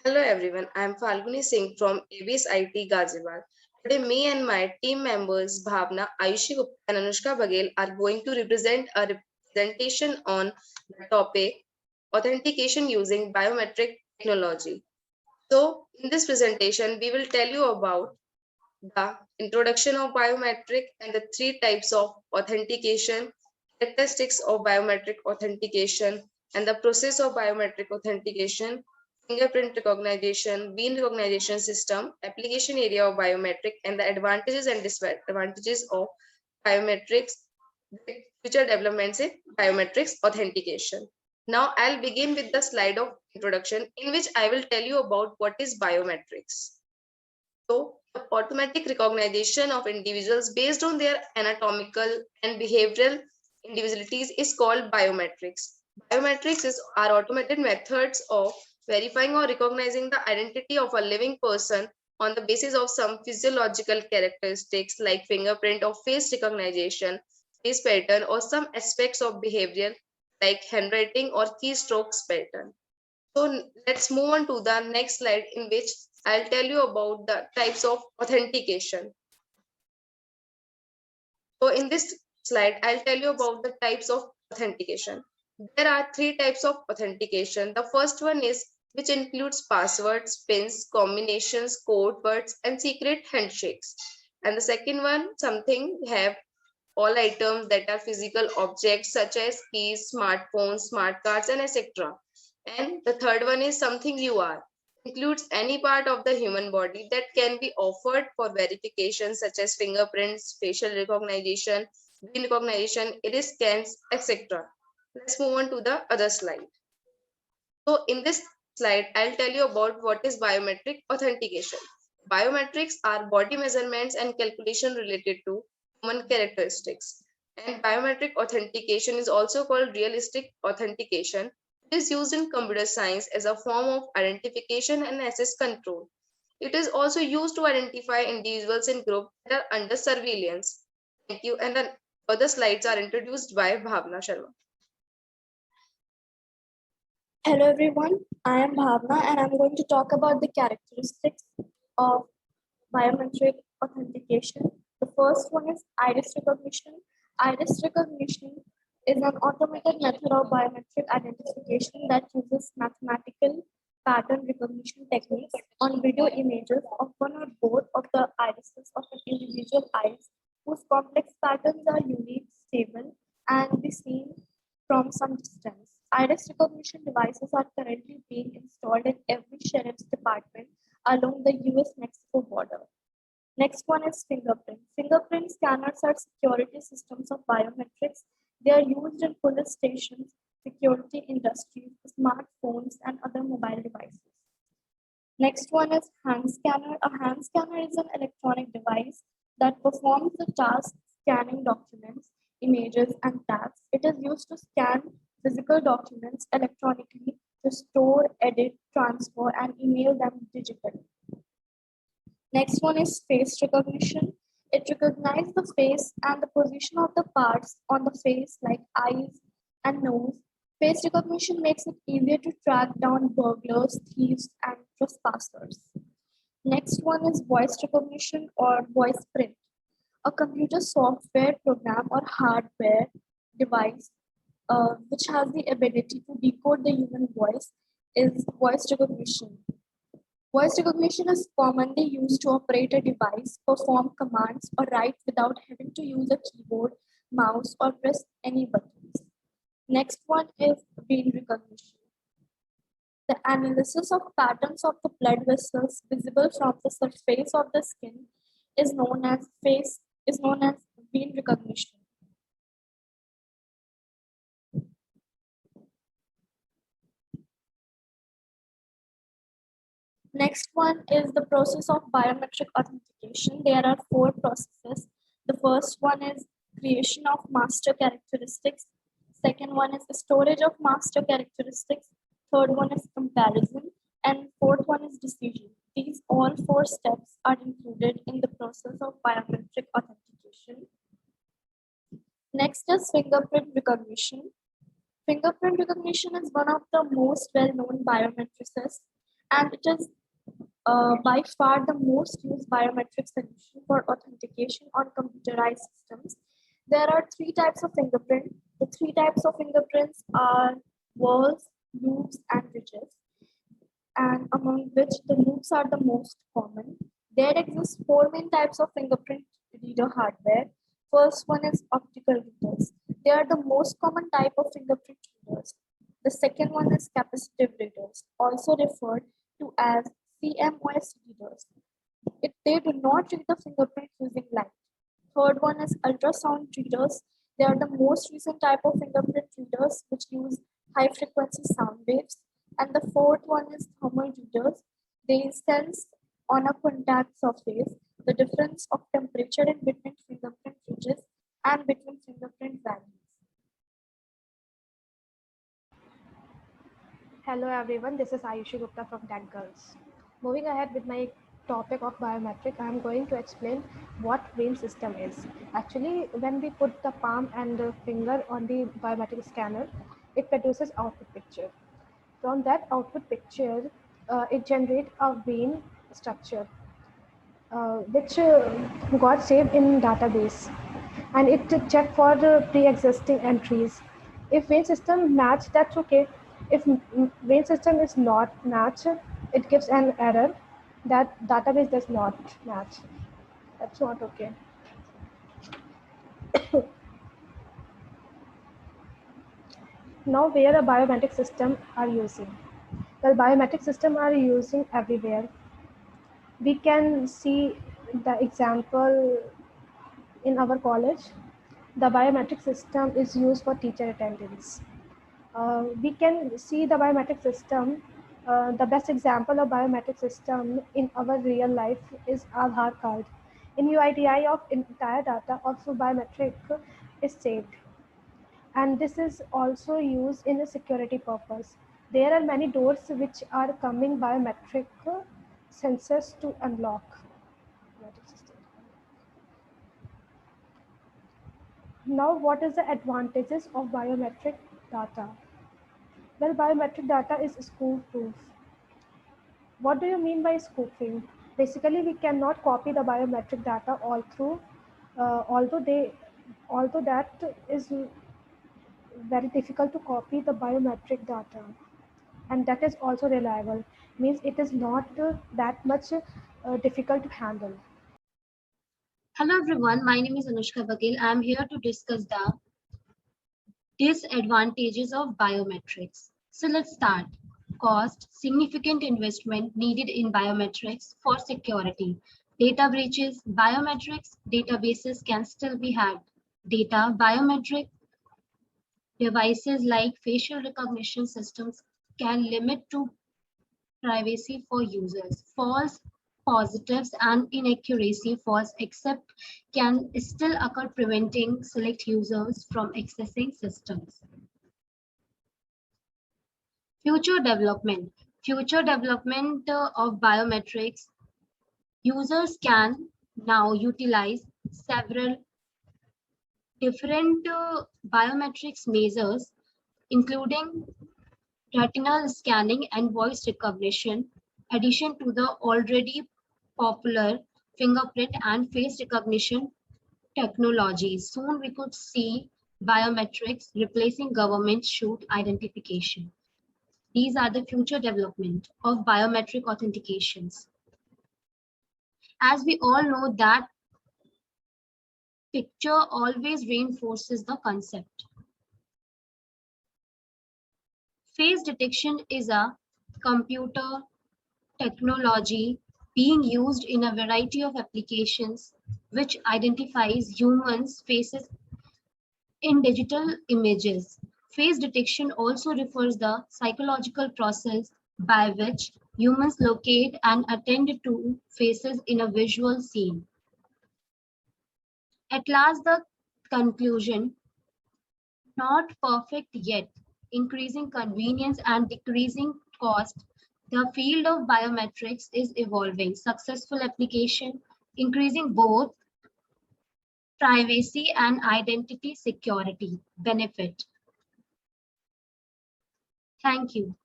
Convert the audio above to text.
Hello everyone, I am Falguni Singh from ABS IT Ghaziabad. Today, me and my team members Bhavna, Ayushi Gupta, and Anushka Baghel are going to represent a representation on the topic authentication using biometric technology. So, in this presentation, we will tell you about the introduction of biometric and the three types of authentication, characteristics of biometric authentication, and the process of biometric authentication, fingerprint recognition, bean recognition system, application area of biometric, and the advantages and disadvantages of biometrics, future developments in biometrics authentication. Now, I'll begin with the slide of introduction in which I will tell you about what is biometrics. So, the automatic recognition of individuals based on their anatomical and behavioral individualities is called biometrics. Are automated methods of verifying or recognizing the identity of a living person on the basis of some physiological characteristics like fingerprint or face recognition, face pattern, or some aspects of behavior like handwriting or keystrokes pattern. So let's move on to the next slide in which I'll tell you about the types of authentication. So in this slide, I'll tell you about the types of authentication. There are three types of authentication. The first one is which includes passwords, pins, combinations, code words, and secret handshakes. And the second one, something have all items that are physical objects such as keys, smartphones, smart cards, and etc. And the third one is something you are. Includes any part of the human body that can be offered for verification such as fingerprints, facial recognition, bean recognition, iris scans, etc. Let's move on to the other slide. So in this slide, I'll tell you about what is biometric authentication. Biometrics are body measurements and calculation related to human characteristics. And biometric authentication is also called realistic authentication. It is used in computer science as a form of identification and access control. It is also used to identify individuals in groups that are under surveillance. Thank you. And the other slides are introduced by Bhavna Sharma. Hello everyone, I am Bhavna and I'm going to talk about the characteristics of biometric authentication. The first one is iris recognition. Iris recognition is an automated method of biometric identification that uses mathematical pattern recognition techniques on video images of one or both of the irises of an individual eyes whose complex patterns are unique, stable, and be seen from some distance. Iris recognition devices are currently being installed in every sheriff's department along the US-Mexico border. Next one is fingerprint. Fingerprint scanners are security systems of biometrics. They are used in police stations, security industries, smartphones, and other mobile devices. Next one is hand scanner. A hand scanner is an electronic device that performs the task scanning documents, images, and tags. It is used to scan physical documents electronically to store, edit, transfer, and email them digitally. Next one is face recognition. It recognizes the face and the position of the parts on the face like eyes and nose. Face recognition makes it easier to track down burglars, thieves, and trespassers. Next one is voice recognition or voice print. A computer software program or hardware device which has the ability to decode the human voice is voice recognition. Voice recognition is commonly used to operate a device, perform commands, or write without having to use a keyboard, mouse, or press any buttons. Next one is bean recognition. The analysis of patterns of the blood vessels visible from the surface of the skin is known as bean recognition. Next one is the process of biometric authentication. There are 4 processes. The first one is creation of master characteristics. Second one is storage of master characteristics. Third one is comparison. And fourth one is decision. These all 4 steps are included in the process of biometric authentication. Next is fingerprint recognition. Fingerprint recognition is one of the most well-known biometricists. and it is by far the most used biometric solution for authentication on computerized systems. There are three types of fingerprint. The three types of fingerprints are whorls, loops, and ridges, and among which the loops are the most common. There exist four main types of fingerprint reader hardware. First one is optical readers. They are the most common type of fingerprint readers. The second one is capacitive readers, also referred to as CMOS readers. They do not read the fingerprint using light. Third one is ultrasound readers. They are the most recent type of fingerprint readers which use high frequency sound waves. And the fourth one is thermal readers. They sense on a contact surface the difference of temperature in between fingerprint ridges and between fingerprint values. Hello everyone, this is Ayushi Gupta from Tech Girls. Moving ahead with my topic of biometric, I am going to explain what vein system is. Actually, when we put the palm and the finger on the biometric scanner, it produces output picture. From that output picture, it generates a vein structure, which got saved in database, and it check for the pre-existing entries. If vein system match, that's okay. If vein system is not match, it gives an error that database does not match. That's not okay. Now, where a biometric system are using? Well, biometric system are using everywhere. We can see the example in our college. The biometric system is used for teacher attendance. We can see the biometric system. The best example of biometric system in our real life is Aadhaar card. In UIDI, of entire data of biometric is saved, and this is also used in a security purpose. There are many doors which are coming biometric sensors to unlock. Now, what is the advantages of biometric data? Well, biometric data is spoofing proof. What do you mean by spoofing? Basically, we cannot copy the biometric data all through, although that is very difficult to copy the biometric data, and that is also reliable. Means it is not that much difficult to handle. Hello everyone, my name is Anushka Bagel. I am here to discuss the disadvantages of biometrics. So let's start. Cost, significant investment needed in biometrics for security. Data breaches, biometrics databases can still be hacked. Data, biometric devices like facial recognition systems can limit to privacy for users. False positives and inaccuracy false accept can still occur, preventing select users from accessing systems. Future development. Future development of biometrics. Users can now utilize several different biometrics measures, including retinal scanning and voice recognition, addition to the already popular fingerprint and face recognition technologies. Soon we could see biometrics replacing government shoot identification. These are the future development of biometric authentications. As we all know that picture always reinforces the concept. Face detection is a computer technology being used in a variety of applications which identifies humans' faces in digital images. Face detection also refers the psychological process by which humans locate and attend to faces in a visual scene. At last, the conclusion, not perfect yet, increasing convenience and decreasing cost. The field of biometrics is evolving. Successful application, increasing both privacy and identity security benefit. Thank you.